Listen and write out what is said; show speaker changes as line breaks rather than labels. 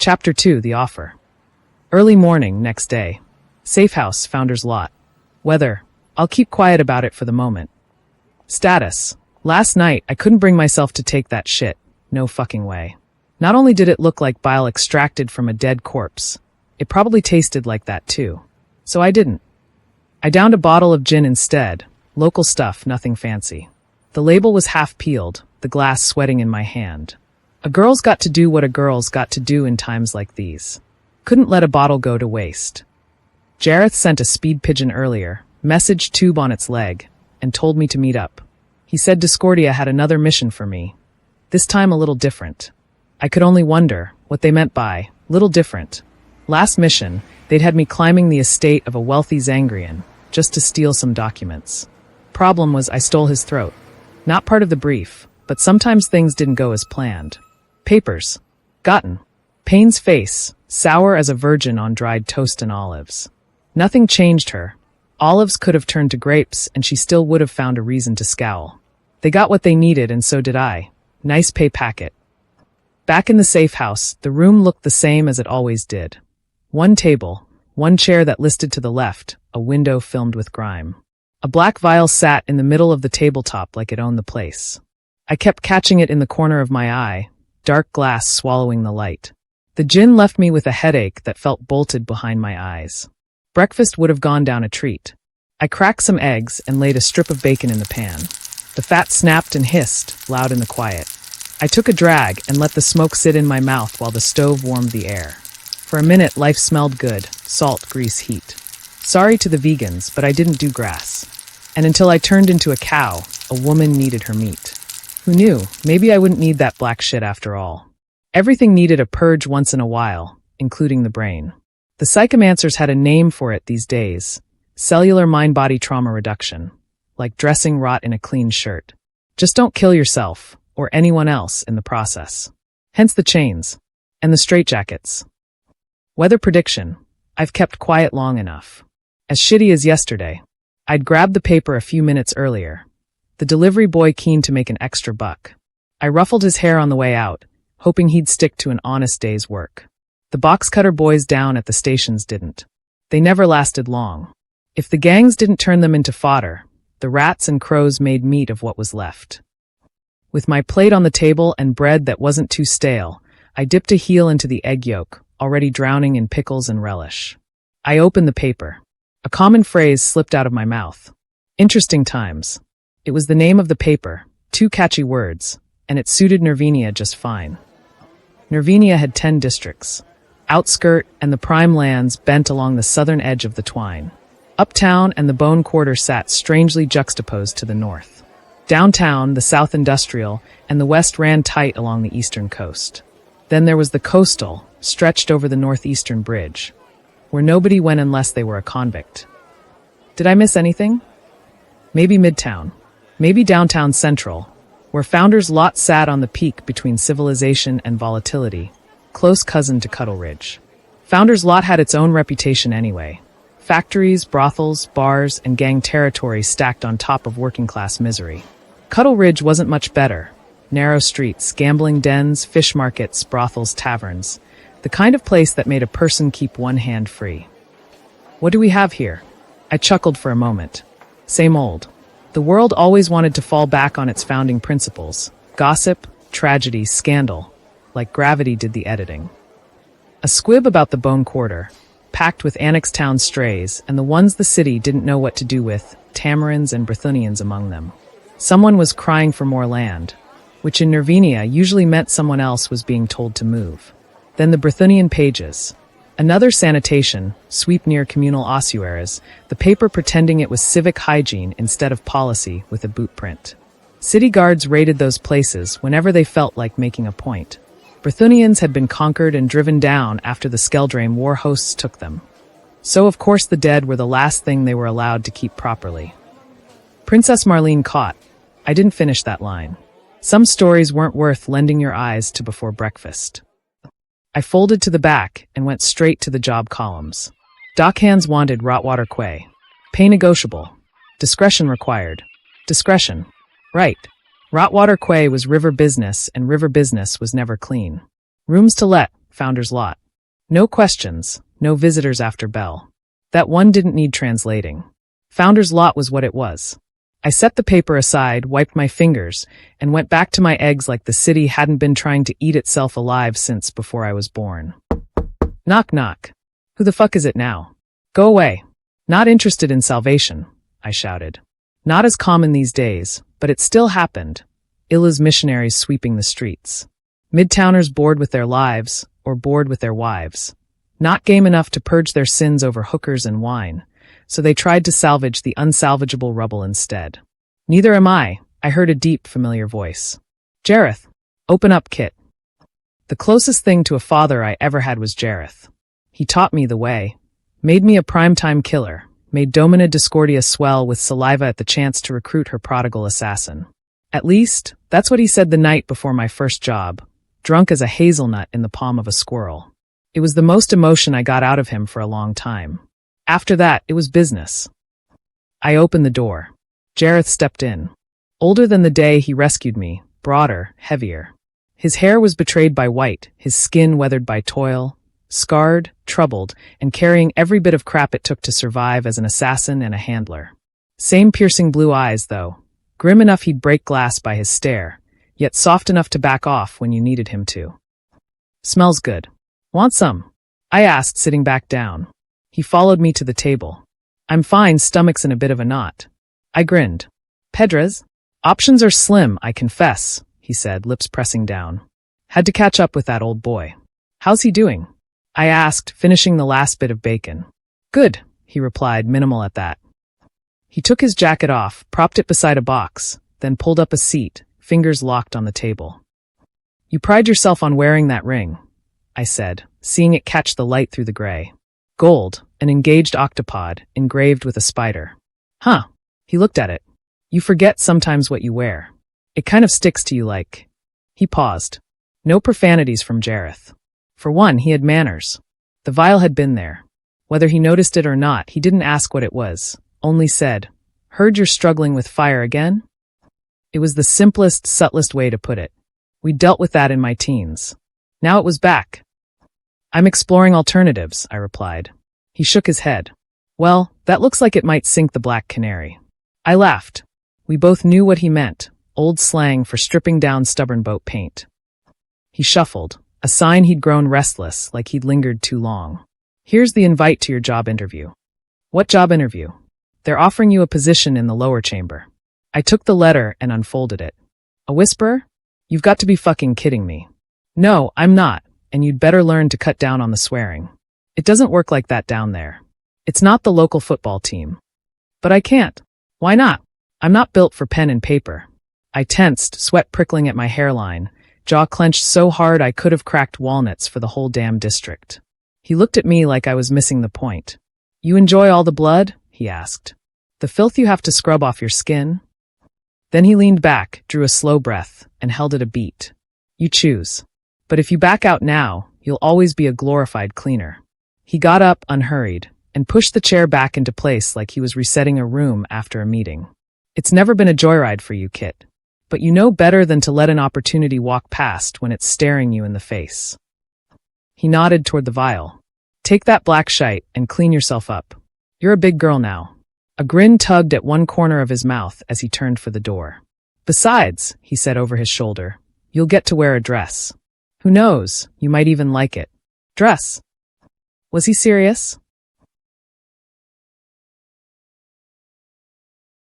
Chapter 2, The Offer. Early morning, next day. Safe house, founder's lot. Weather. I'll keep quiet about it for the moment. Status. Last night, I couldn't bring myself to take that shit. No fucking way. Not only did it look like bile extracted from a dead corpse, it probably tasted like that too. So I didn't. I downed a bottle of gin instead. Local stuff, nothing fancy. The label was half peeled, the glass sweating in my hand. A girl's got to do what a girl's got to do in times like these. Couldn't let a bottle go to waste. Jareth sent a speed pigeon earlier, message tube on its leg, and told me to meet up. He said Discordia had another mission for me. This time a little different. I could only wonder what they meant by little different. Last mission, they'd had me climbing the estate of a wealthy Zangrian, just to steal some documents. Problem was I stole his throat. Not part of the brief, but sometimes things didn't go as planned. Papers. Gotten. Payne's face, sour as a virgin on dried toast and olives. Nothing changed her. Olives could have turned to grapes, and she still would have found a reason to scowl. They got what they needed, and so did I. Nice pay packet. Back in the safe house, the room looked the same as it always did. One table, one chair that listed to the left, a window filmed with grime. A black vial sat in the middle of the tabletop like it owned the place. I kept catching it in the corner of my eye, dark glass swallowing the light. The gin left me with a headache that felt bolted behind my eyes. Breakfast would have gone down a treat. I cracked some eggs and laid a strip of bacon in the pan. The fat snapped and hissed, loud in the quiet. I took a drag and let the smoke sit in my mouth while the stove warmed the air. For a minute, life smelled good, salt, grease, heat. Sorry to the vegans, but I didn't do grass. And until I turned into a cow, a woman needed her meat. Who knew? Maybe I wouldn't need that black shit after all. Everything needed a purge once in a while, including the brain. The psychomancers had a name for it these days. Cellular mind-body trauma reduction. Like dressing rot in a clean shirt. Just don't kill yourself, or anyone else, in the process. Hence the chains. And the straitjackets. Weather prediction. I've kept quiet long enough. As shitty as yesterday. I'd grabbed the paper a few minutes earlier. The delivery boy keen to make an extra buck. I ruffled his hair on the way out, hoping he'd stick to an honest day's work. The box cutter boys down at the stations didn't. They never lasted long. If the gangs didn't turn them into fodder, the rats and crows made meat of what was left. With my plate on the table and bread that wasn't too stale, I dipped a heel into the egg yolk, already drowning in pickles and relish. I opened the paper. A common phrase slipped out of my mouth. Interesting times. It was the name of the paper, 2 catchy words, and it suited Nervinia just fine. Nervinia had 10 districts. Outskirt and the prime lands bent along the southern edge of the twine. Uptown and the Bone Quarter sat strangely juxtaposed to the north. Downtown, the South Industrial, and the West ran tight along the eastern coast. Then there was the coastal, stretched over the northeastern bridge, where nobody went unless they were a convict. Did I miss anything? Maybe Midtown. Maybe downtown Central, where Founder's Lot sat on the peak between civilization and volatility, close cousin to Cuddle Ridge. Founder's Lot had its own reputation anyway. Factories, brothels, bars, and gang territory stacked on top of working-class misery. Cuddle Ridge wasn't much better. Narrow streets, gambling dens, fish markets, brothels, taverns. The kind of place that made a person keep one hand free. What do we have here? I chuckled for a moment. Same old. The world always wanted to fall back on its founding principles. Gossip, tragedy, scandal. Like gravity did the editing. A squib about the Bone Quarter, packed with Annex Town strays, and the ones the city didn't know what to do with, Tamarins and Brythunians among them. Someone was crying for more land, which in Nervinia usually meant someone else was being told to move. Then the Brythunian pages. Another sanitation, sweep near communal ossuaries, the paper pretending it was civic hygiene instead of policy with a boot print. City guards raided those places whenever they felt like making a point. Brythunians had been conquered and driven down after the Skeldrame war hosts took them. So of course the dead were the last thing they were allowed to keep properly. Princess Marlene caught. I didn't finish that line. Some stories weren't worth lending your eyes to before breakfast. I folded to the back and went straight to the job columns. Dockhands wanted Rotwater Quay. Pay negotiable. Discretion required. Discretion. Right. Rotwater Quay was river business, and river business was never clean. Rooms to let, founder's lot. No questions, no visitors after bell. That one didn't need translating. Founder's lot was what it was. I set the paper aside, wiped my fingers, and went back to my eggs like the city hadn't been trying to eat itself alive since before I was born. Knock knock. Who the fuck is it now? Go away. Not interested in salvation, I shouted. Not as common these days, but it still happened. Ill as missionaries sweeping the streets. Midtowners bored with their lives, or bored with their wives. Not game enough to purge their sins over hookers and wine, so they tried to salvage the unsalvageable rubble instead. Neither am I heard a deep, familiar voice. Jareth, open up, Kit. The closest thing to a father I ever had was Jareth. He taught me the way, made me a primetime killer, made Domina Discordia swell with saliva at the chance to recruit her prodigal assassin. At least, that's what he said the night before my first job, drunk as a hazelnut in the palm of a squirrel. It was the most emotion I got out of him for a long time. After that, it was business. I opened the door. Jareth stepped in. Older than the day he rescued me, broader, heavier. His hair was betrayed by white, his skin weathered by toil, scarred, troubled, and carrying every bit of crap it took to survive as an assassin and a handler. Same piercing blue eyes, though. Grim enough he'd break glass by his stare, yet soft enough to back off when you needed him to. Smells good. Want some? I asked, sitting back down. He followed me to the table. I'm fine, stomach's in a bit of a knot. I grinned. Pedres? Options are slim, I confess, he said, lips pressing down. Had to catch up with that old boy. How's he doing? I asked, finishing the last bit of bacon. Good, he replied, minimal at that. He took his jacket off, propped it beside a box, then pulled up a seat, fingers locked on the table. You pride yourself on wearing that ring, I said, seeing it catch the light through the gray. Gold, an engaged octopod, engraved with a spider. Huh. He looked at it. You forget sometimes what you wear. It kind of sticks to you like. He paused. No profanities from Jareth. For one, he had manners. The vial had been there. Whether he noticed it or not, he didn't ask what it was, only said, Heard you're struggling with fire again? It was the simplest, subtlest way to put it. We dealt with that in my teens. Now it was back. I'm exploring alternatives, I replied. He shook his head. Well, that looks like it might sink the Black Canary. I laughed. We both knew what he meant, old slang for stripping down stubborn boat paint. He shuffled, a sign he'd grown restless, like he'd lingered too long. Here's the invite to your job interview. What job interview? They're offering you a position in the lower chamber. I took the letter and unfolded it. A whisper? You've got to be fucking kidding me. No, I'm not, and you'd better learn to cut down on the swearing. It doesn't work like that down there. It's not the local football team. But I can't. Why not? I'm not built for pen and paper. I tensed, sweat prickling at my hairline, jaw clenched so hard I could have cracked walnuts for the whole damn district. He looked at me like I was missing the point. You enjoy all the blood? He asked. The filth you have to scrub off your skin? Then he leaned back, drew a slow breath, and held it a beat. You choose. But if you back out now, you'll always be a glorified cleaner. He got up, unhurried, and pushed the chair back into place like he was resetting a room after a meeting. It's never been a joyride for you, Kit. But you know better than to let an opportunity walk past when it's staring you in the face. He nodded toward the vial. Take that black shite and clean yourself up. You're a big girl now. A grin tugged at one corner of his mouth as he turned for the door. Besides, he said over his shoulder, you'll get to wear a dress. Who knows, you might even like it. Dress. Was he serious?